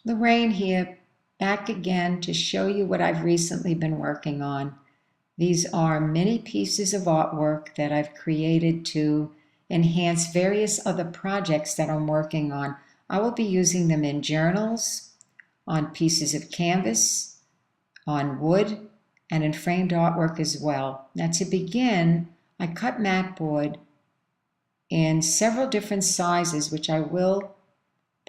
Lorraine here, back again to show you what I've recently been working on. These are many pieces of artwork that I've created to enhance various other projects that I'm working on. I will be using them in journals, on pieces of canvas, on wood, and in framed artwork as well. Now to begin, I cut matteboard in several different sizes, which I will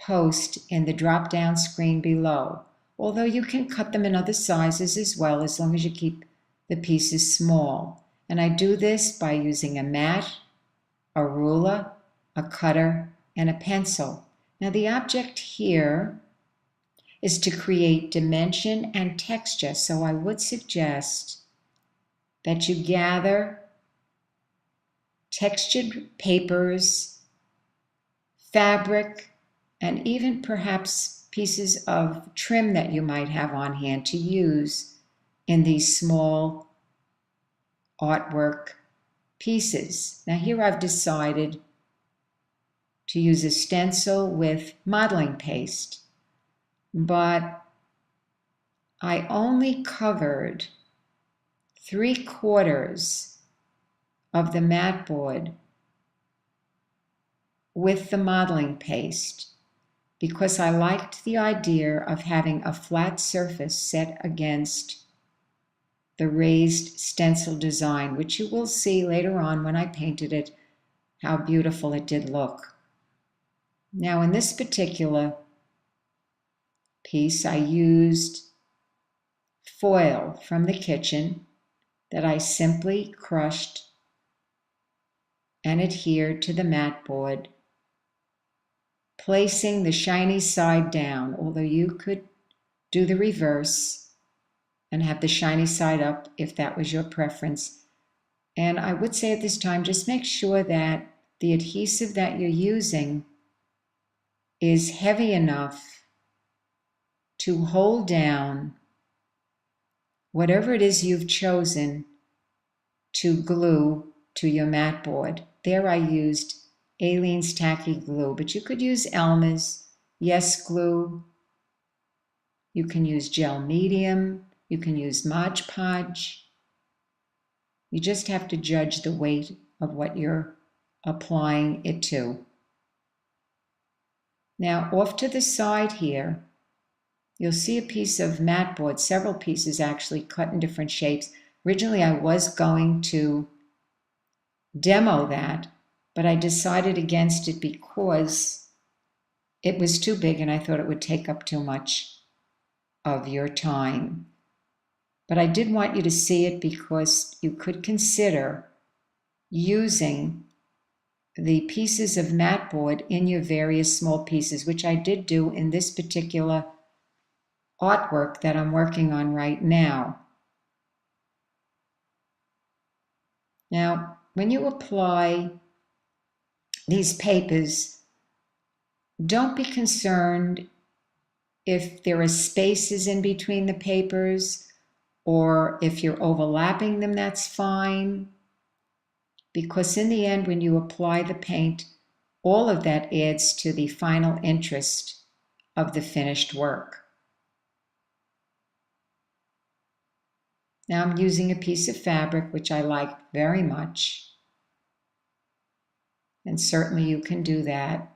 post in the drop-down screen below, although you can cut them in other sizes as well, as long as you keep the pieces small. And I do this by using a mat, a ruler, a cutter, and a pencil. Now the object here is to create dimension and texture, so I would suggest that you gather textured papers, fabric, and even perhaps pieces of trim that you might have on hand to use in these small artwork pieces. Now here I've decided to use a stencil with modeling paste, but I only covered 3/4 of the matteboard with the modeling paste, because I liked the idea of having a flat surface set against the raised stencil design, which you will see later on when I painted it, how beautiful it did look. Now in this particular piece, I used foil from the kitchen that I simply crushed and adhered to the matteboard, placing the shiny side down, although you could do the reverse and have the shiny side up if that was your preference. And I would say at this time, just make sure that the adhesive that you're using is heavy enough to hold down whatever it is you've chosen to glue to your matteboard. There I used Aleen's tacky glue, but you could use Elmers, Yes glue. You can use gel medium. You can use Mod Podge. You just have to judge the weight of what you're applying it to. Now off to the side here, you'll see a piece of matteboard, several pieces actually cut in different shapes. Originally I was going to demo that, but I decided against it because it was too big and I thought it would take up too much of your time. But I did want you to see it because you could consider using the pieces of matteboard in your various small pieces, which I did do in this particular artwork that I'm working on right now. Now, when you apply these papers, don't be concerned if there are spaces in between the papers or if you're overlapping them, that's fine. Because in the end, when you apply the paint, all of that adds to the final interest of the finished work. Now I'm using a piece of fabric, which I like very much. And certainly you can do that.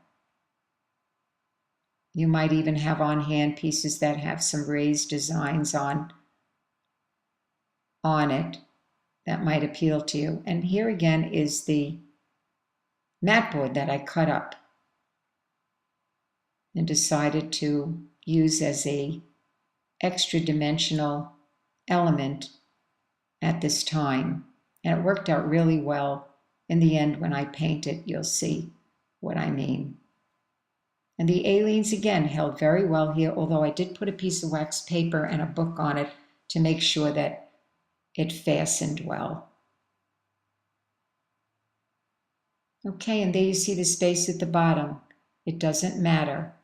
You might even have on hand pieces that have some raised designs on it that might appeal to you. And here again is the matteboard that I cut up and decided to use as a extra dimensional element at this time. And it worked out really well. In the end, when I paint it, you'll see what I mean. And the Aleens again held very well here, although I did put a piece of wax paper and a book on it to make sure that it fastened well. Okay, and there you see the space at the bottom. It doesn't matter.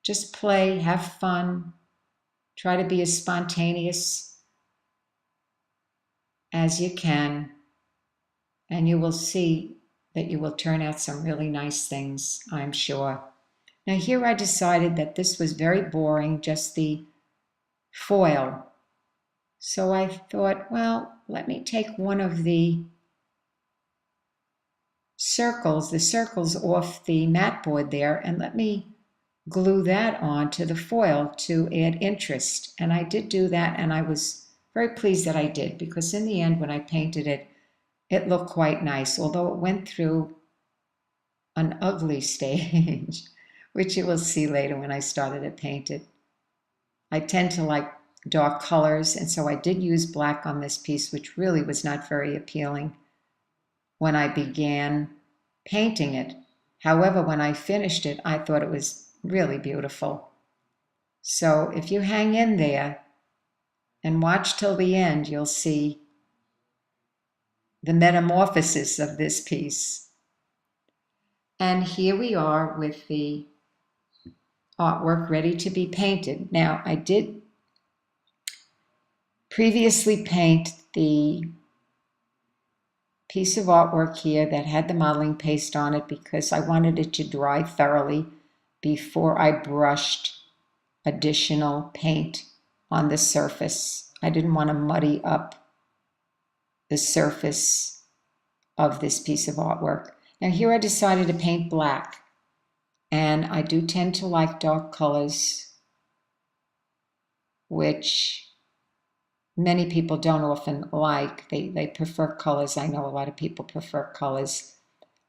Just play, have fun, try to be as spontaneous as you can, and you will see that you will turn out some really nice things, I'm sure. Now here I decided that this was very boring, just the foil. So I thought, well, let me take one of the circles off the mat board there, and let me glue that on to the foil to add interest. And I did do that, and I was very pleased that I did, because in the end, when I painted it, it looked quite nice, although it went through an ugly stage, which you will see later when I started to paint it. I tend to like dark colors, and so I did use black on this piece, which really was not very appealing when I began painting it. However, when I finished it, I thought it was really beautiful. So if you hang in there and watch till the end, you'll see the metamorphosis of this piece. And here we are with the artwork ready to be painted. Now, I did previously paint the piece of artwork here that had the modeling paste on it because I wanted it to dry thoroughly before I brushed additional paint on the surface. I didn't want to muddy up the surface of this piece of artwork. Now here I decided to paint black, and I do tend to like dark colors, which many people don't often like. They prefer colors. I know a lot of people prefer colors,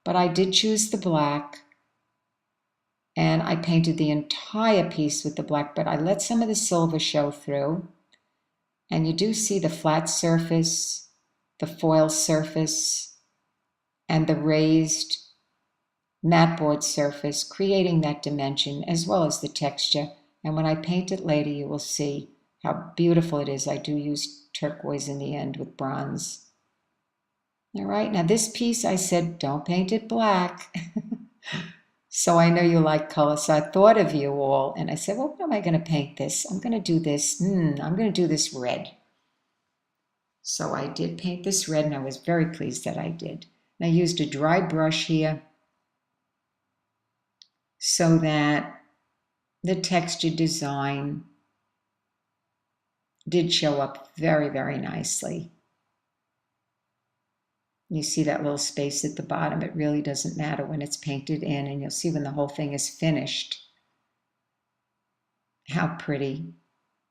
but I did choose the black, and I painted the entire piece with the black, but I let some of the silver show through, and you do see the flat surface, the foil surface, and the raised mat board surface, creating that dimension as well as the texture. And when I paint it later, you will see how beautiful it is. I do use turquoise in the end with bronze. All right, now this piece I said, don't paint it black. So I know you like color, so I thought of you all, and I said, well, what am I going to paint this? I'm going to do this, I'm going to do this red. So I did paint this red, and I was very pleased that I did. And I used a dry brush here so that the texture design did show up very, very nicely. You see that little space at the bottom. It really doesn't matter when it's painted in, and you'll see when the whole thing is finished how pretty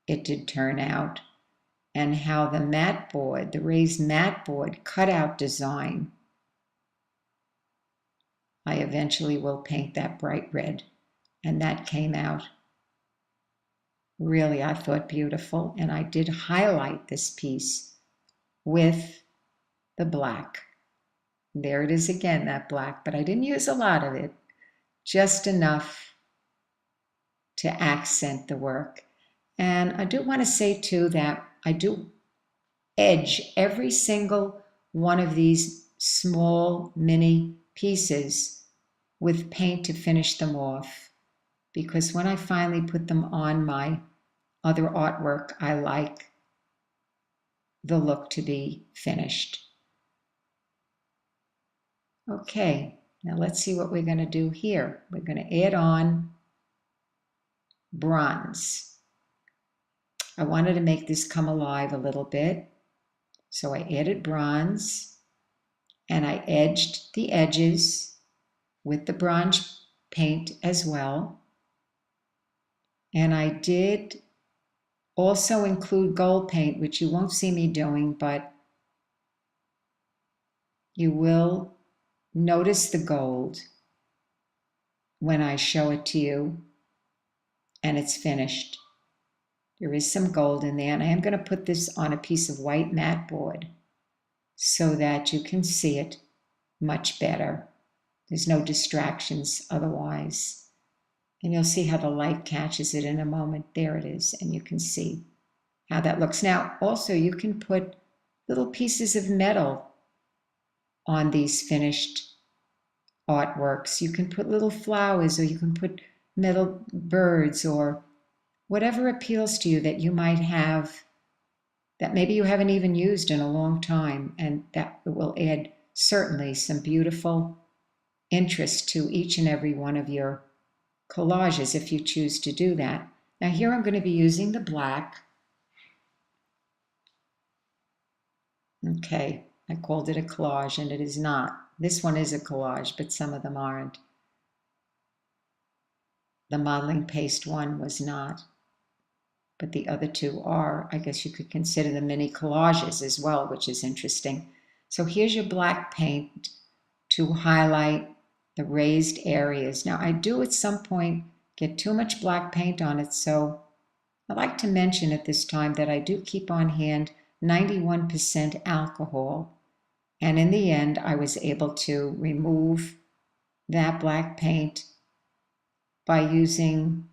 it did turn out, and how the mat board, the raised mat board cutout design, I eventually will paint that bright red, and that came out really, I thought, beautiful. And I did highlight this piece with the black. There it is again, that black, but I didn't use a lot of it, just enough to accent the work. And I do want to say too that I do edge every single one of these small mini pieces with paint to finish them off, because when I finally put them on my other artwork, I like the look to be finished. Okay, now let's see what we're going to do here. We're going to add on bronze. I wanted to make this come alive a little bit, so I added bronze, and I edged the edges with the bronze paint as well. And I did also include gold paint, which you won't see me doing, but you will notice the gold when I show it to you and it's finished. There is some gold in there, and I am going to put this on a piece of white mat board so that you can see it much better. There's no distractions otherwise. And you'll see how the light catches it in a moment. There it is, and you can see how that looks. Now, also, you can put little pieces of metal on these finished artworks. You can put little flowers, or you can put metal birds, or whatever appeals to you that you might have that maybe you haven't even used in a long time, and that will add certainly some beautiful interest to each and every one of your collages if you choose to do that. Now here I'm going to be using the black. Okay, I called it a collage and it is not. This one is a collage, but some of them aren't. The modeling paste one was not, but the other two are. I guess you could consider them mini collages as well, which is interesting. So here's your black paint to highlight the raised areas. Now I do at some point get too much black paint on it, so I like to mention at this time that I do keep on hand 91% alcohol. And in the end, I was able to remove that black paint by using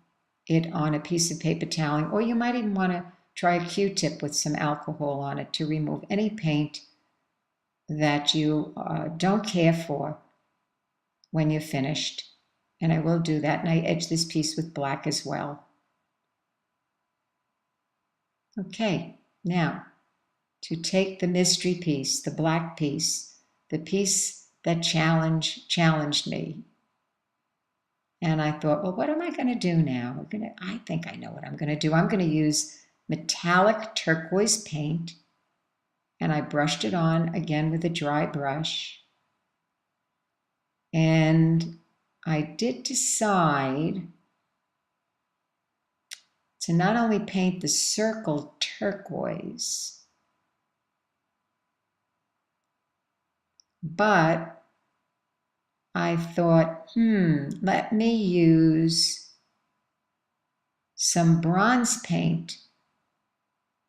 it on a piece of paper toweling, or you might even want to try a Q-tip with some alcohol on it to remove any paint that you don't care for when you're finished. And I will do that, and I edge this piece with black as well. Okay, now to take the mystery piece, the black piece, the piece that challenged me. And I thought, well, what am I going to do now? I think I know what I'm going to do. I'm going to use metallic turquoise paint, and I brushed it on again with a dry brush. And I did decide to not only paint the circle turquoise, but I thought, let me use some bronze paint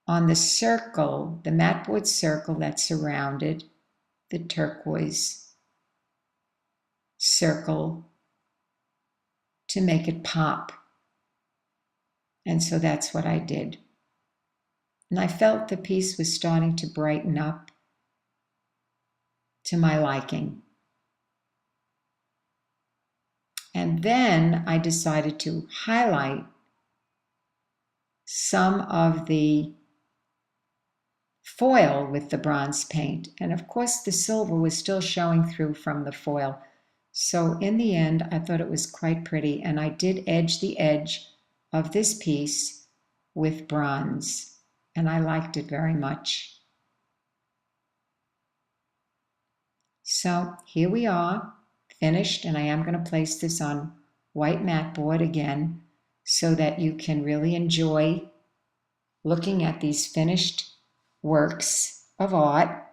on the circle, the matteboard circle that surrounded the turquoise circle to make it pop. And so that's what I did. And I felt the piece was starting to brighten up to my liking. And then I decided to highlight some of the foil with the bronze paint. And of course the silver was still showing through from the foil. So in the end, I thought it was quite pretty, and I did edge the edge of this piece with bronze, and I liked it very much. So here we are, finished, and I am going to place this on white mat board again so that you can really enjoy looking at these finished works of art.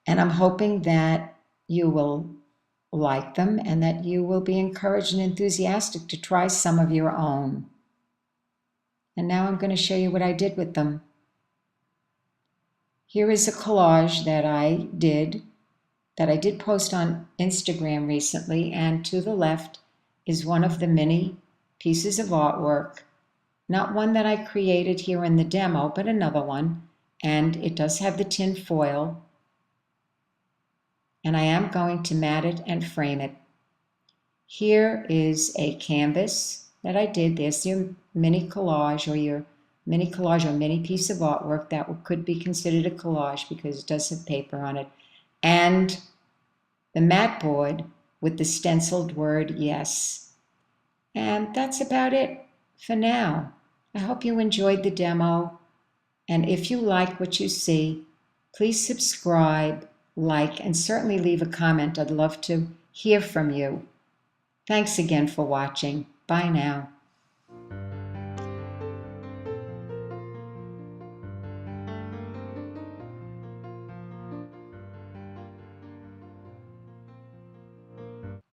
And I'm hoping that you will like them and that you will be encouraged and enthusiastic to try some of your own. And now I'm going to show you what I did with them. Here is a collage that I did post on Instagram recently, and to the left is one of the many pieces of artwork, not one that I created here in the demo, but another one, and it does have the tin foil, and I am going to mat it and frame it. Here is a canvas that I did. There's your mini collage or mini piece of artwork that could be considered a collage because it does have paper on it. And the mat board with the stenciled word yes. And that's about it for now. I hope you enjoyed the demo. And if you like what you see, please subscribe, like, and certainly leave a comment. I'd love to hear from you. Thanks again for watching. Bye now.